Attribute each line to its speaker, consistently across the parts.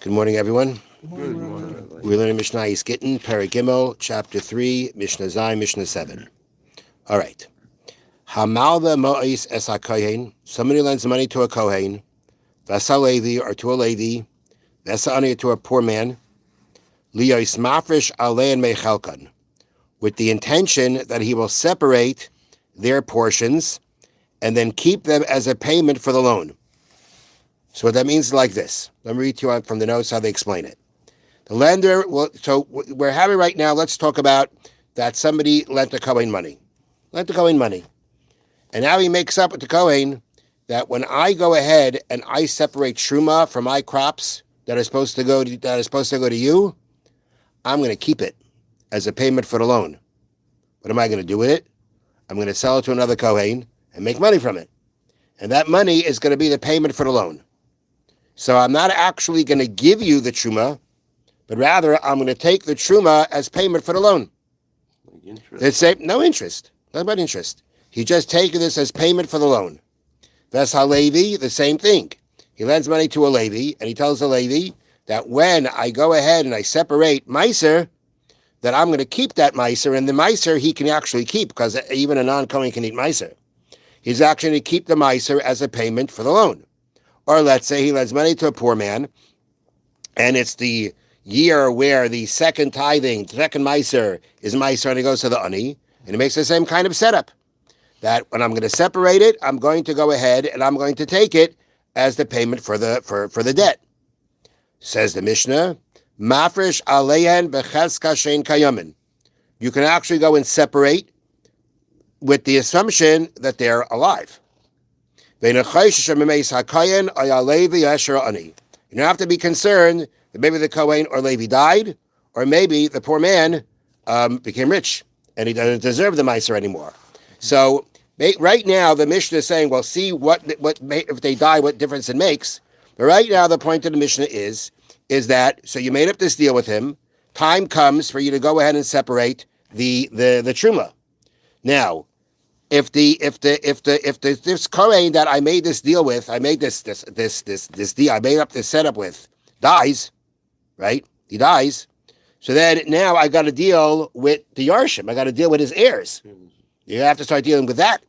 Speaker 1: Good morning, everyone.
Speaker 2: Good morning.
Speaker 1: We're learning Mishna Gittin, Perek Gimel, Chapter 3, Mishnah Zayin, Mishnah 7. All right. Hamalva mo'is es ha-kohen. Somebody lends money to a kohen, v'asa levi, or to a levi, v'asa ani, to a poor man, liyois mafresh alein mechalkan, with the intention that he will separate their portions and then keep them as a payment for the loan. So what that means is like this. Let me read to you from the notes how they explain it. The lender will, so we're having right now, let's talk about that somebody lent the Kohen money. And now he makes up with the Kohen that when I go ahead and I separate Truma from my crops that are supposed to go to you, I'm going to keep it as a payment for the loan. What am I going to do with it? I'm going to sell it to another Kohen and make money from it. And that money is going to be the payment for the loan. So I'm not actually going to give you the Truma, but rather I'm going to take the Truma as payment for the loan. It's no interest. Not about interest. He's just taking this as payment for the loan. Ves ha-Levi, the same thing. He lends money to a Levi, and he tells the Levi that when I go ahead and I separate Meiser, that I'm going to keep that Meiser, and the Meiser he can actually keep, because even a non-Kohen can eat Meiser. He's actually going to keep the Meiser as a payment for the loan. Or let's say he lends money to a poor man, and it's the year where the second tithing, the second Meiser is Meiser, and he goes to the Ani, and he makes the same kind of setup. That when I'm going to separate it, I'm going to go ahead and I'm going to take it as the payment for the debt. Says the Mishnah, Mafresh aleyen becheska shein kayamin. You can actually go and separate with the assumption that they're alive. You don't have to be concerned that maybe the Kohen or Levi died, or maybe the poor man became rich and he doesn't deserve the Meiser anymore. So right now the Mishnah is saying, well, see what if they die, what difference it makes. But right now the point of the Mishnah is that so you made up this deal with him. Time comes for you to go ahead and separate the Truma. Now, if this Kohen that I made this deal with, I made this deal, I made up this setup with, dies, right? He dies. So then now I got to deal with the Yarshim. I got to deal with his heirs. You have to start dealing with that.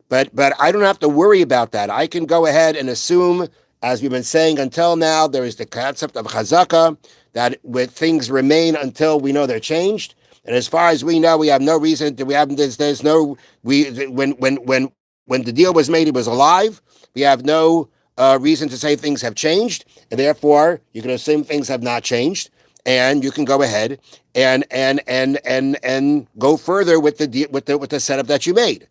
Speaker 1: But I don't have to worry about that. I can go ahead and assume, as we've been saying until now, there is the concept of chazaka, that with things remain until we know they're changed. And as far as we know, we have no reason to. When the deal was made, he was alive. We have no reason to say things have changed, and therefore you can assume things have not changed, and you can go ahead and go further with the setup that you made.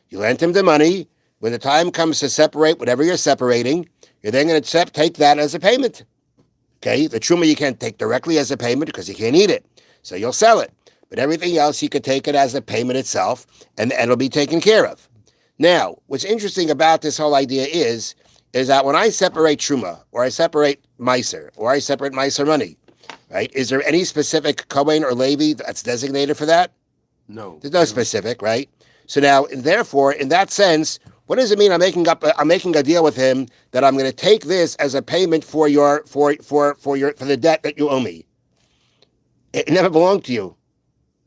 Speaker 1: You lent him the money. When the time comes to separate whatever you're separating, you're then going to take that as a payment. Okay, the truma you can't take directly as a payment because you can't eat it, so you'll sell it. But everything else, you could take it as a payment itself, and it'll be taken care of. Now, what's interesting about this whole idea is that when I separate Truma, or I separate Meiser, or I separate Meiser money, right, is there any specific Kohen or Levi that's designated for that?
Speaker 2: No.
Speaker 1: There's no specific, right? So now, therefore, in that sense, what does it mean I'm making a deal with him that I'm going to take this as a payment for the debt that you owe me? It never belonged to you.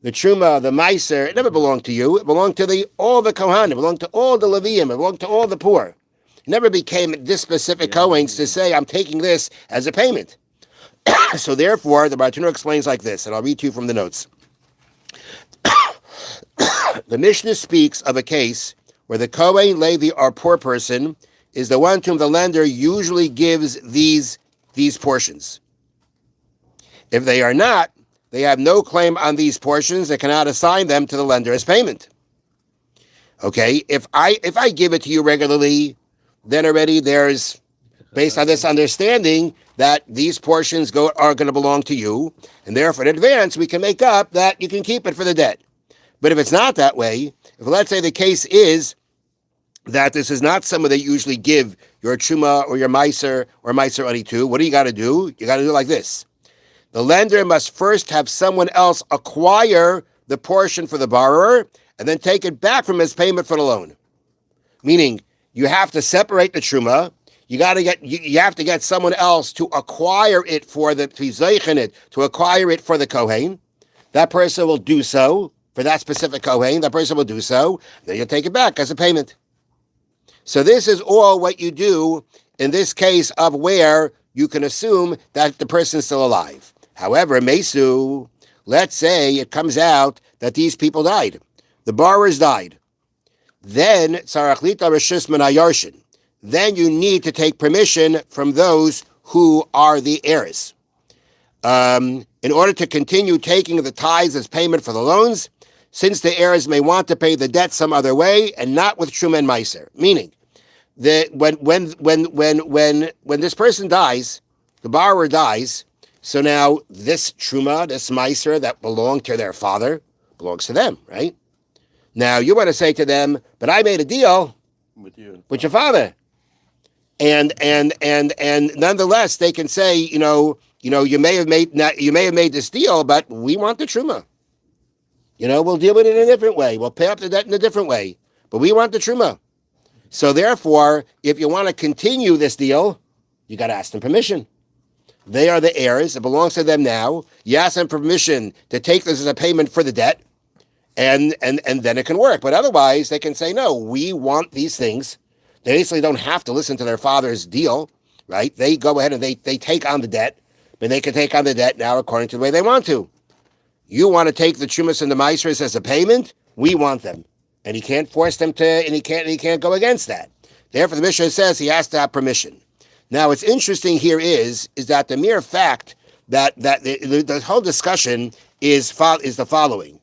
Speaker 1: The Truma, the Meiser, it never belonged to you. It belonged to all the Kohanim. It belonged to all the Leviim. It belonged to all the poor. It never became this specific Kohen's to say, I'm taking this as a payment. So therefore, the Bartenura explains like this, and I'll read to you from the notes. The Mishnah speaks of a case where the Kohen, Levi, or poor person is the one to whom the lender usually gives these portions. If they are not, they have no claim on these portions. They cannot assign them to the lender as payment. Okay, if I give it to you regularly, then already there's, based on this understanding, that these portions are going to belong to you, and therefore in advance we can make up that you can keep it for the debt. But if it's not that way, if let's say the case is that this is not someone that you usually give your Truma or your Meiser or Meiser Ani to, what do you got to do? You got to do like this. The lender must first have someone else acquire the portion for the borrower and then take it back from his payment for the loan. Meaning, you have to separate the Truma, you have to get someone else to acquire it for the to acquire it for the Kohen. That person will do so for that specific Kohen. That person will do so. Then you'll take it back as a payment. So this is all what you do in this case of where you can assume that the person is still alive. However, Mesu, let's say it comes out that these people died. The borrowers died. Then then you need to take permission from those who are the heirs. In order to continue taking the tithes as payment for the loans, since the heirs may want to pay the debt some other way and not with Truma and Meiser. Meaning that when this person dies, the borrower dies, so now this Truma, this Meiser that belonged to their father, belongs to them, right? Now you want to say to them, but I made a deal with your father. And nonetheless, they can say, you may have made this deal, but we want the truma. We'll deal with it in a different way. We'll pay up the debt in a different way, but we want the truma. So therefore, if you want to continue this deal, you got to ask them permission. They are the heirs; it belongs to them now. You ask them permission to take this as a payment for the debt, and then it can work. But otherwise, they can say, no, we want these things. They basically don't have to listen to their father's deal, right? They go ahead and they take on the debt, but they can take on the debt now according to the way they want to. You want to take the Chumas and the Meisers as a payment? We want them. And he can't force them to, and he can't go against that. Therefore, the Mishnah says he has to have permission. Now, what's interesting here is that the mere fact that the whole discussion is the following.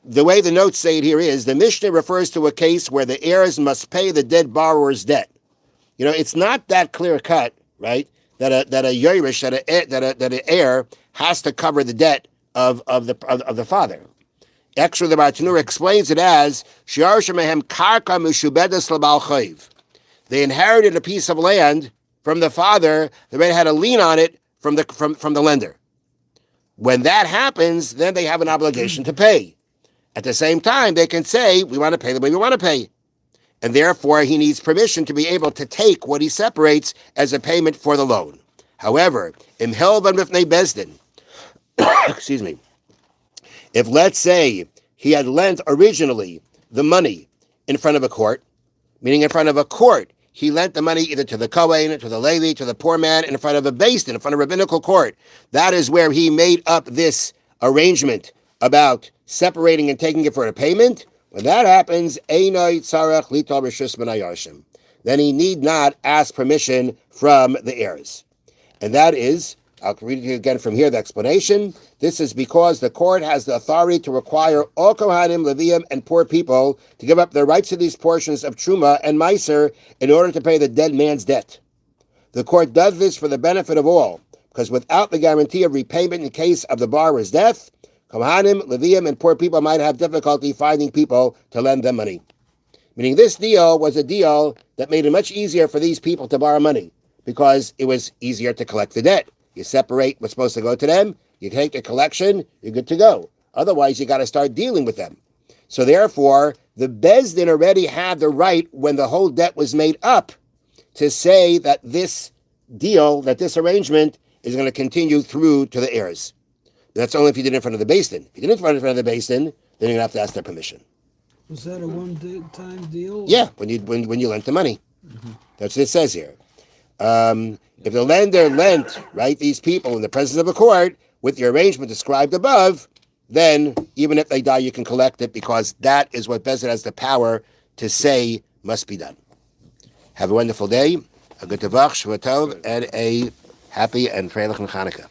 Speaker 1: The way the notes say it here is the Mishnah refers to a case where the heirs must pay the dead borrower's debt. It's not that clear cut, right? That a Yerush, that an heir has to cover the debt of the father. Actually, the Bartanura explains it as karka mishubedas labal chayiv. They inherited a piece of land from the father. They had a lien on it from the lender. When that happens, then they have an obligation to pay. At the same time, they can say, we want to pay the way we want to pay. And therefore, he needs permission to be able to take what he separates as a payment for the loan. However, im hilvan b'fnei bezdin, excuse me, if let's say he had lent originally the money in front of a court, meaning in front of a court, he lent the money either to the Kohen, to the Levi, to the poor man, in front of a beis din, in front of a rabbinical court. That is where he made up this arrangement about separating and taking it for a payment. When that happens, then he need not ask permission from the heirs. And that is, I'll read it again from here, the explanation. This is because the court has the authority to require all Kohanim, Leviim, and poor people to give up their rights to these portions of Truma and Meiser in order to pay the dead man's debt. The court does this for the benefit of all, because without the guarantee of repayment in case of the borrower's death, Kohanim, Leviim, and poor people might have difficulty finding people to lend them money. Meaning this deal was a deal that made it much easier for these people to borrow money because it was easier to collect the debt. You separate what's supposed to go to them, you take the collection, you're good to go. Otherwise, you got to start dealing with them. So therefore, the beis din already had the right when the whole debt was made up to say that this deal, that this arrangement is going to continue through to the heirs. That's only if you did it in front of the beis din. If you didn't in front of the beis din, then you're going to have to ask their permission.
Speaker 2: Was that a one-time deal?
Speaker 1: Yeah, when you lent the money. Mm-hmm. That's what it says here. If the lender lent, right, these people in the presence of a court with the arrangement described above, then even if they die, you can collect it because that is what beis din has the power to say must be done. Have a wonderful day, a good tavach, Shavua Tov, and a happy and freilich Hanukkah.